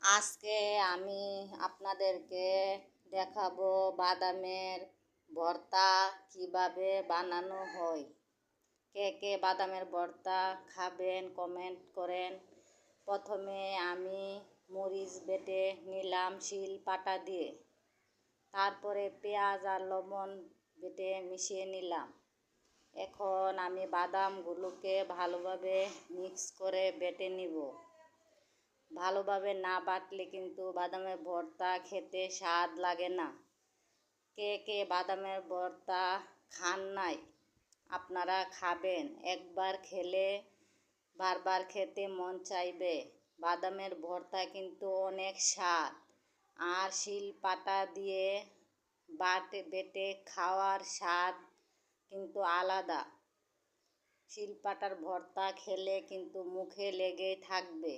আজকে আমি আপনাদেরকে দেখাবো বাদামের ভর্তা কিভাবে বানানো হয়। কে কে বাদামের ভর্তা খাবেন কমেন্ট করেন। প্রথমে আমি মরিচ বেটে নিলাম শিল পাটা দিয়ে, তারপরে পেঁয়াজ আর লবণ বেটে মিশিয়ে নিলাম। এখন আমি বাদামগুলোকে ভালোভাবে মিক্স করে বেটে নিব। ভালোভাবে না বাটলে কিন্তু বাদামের ভর্তা খেতে স্বাদ লাগে না। কে কে বাদামের ভর্তা খান নাই, আপনারা খাবেন। একবার খেলে বারবার খেতে মন চাইবে। বাদামের ভর্তা কিন্তু অনেক স্বাদ, আর শিলপাটা দিয়ে বেটে খাওয়ার স্বাদ কিন্তু আলাদা। শিলপাটার ভর্তা খেলে কিন্তু মুখে লেগেই থাকবে।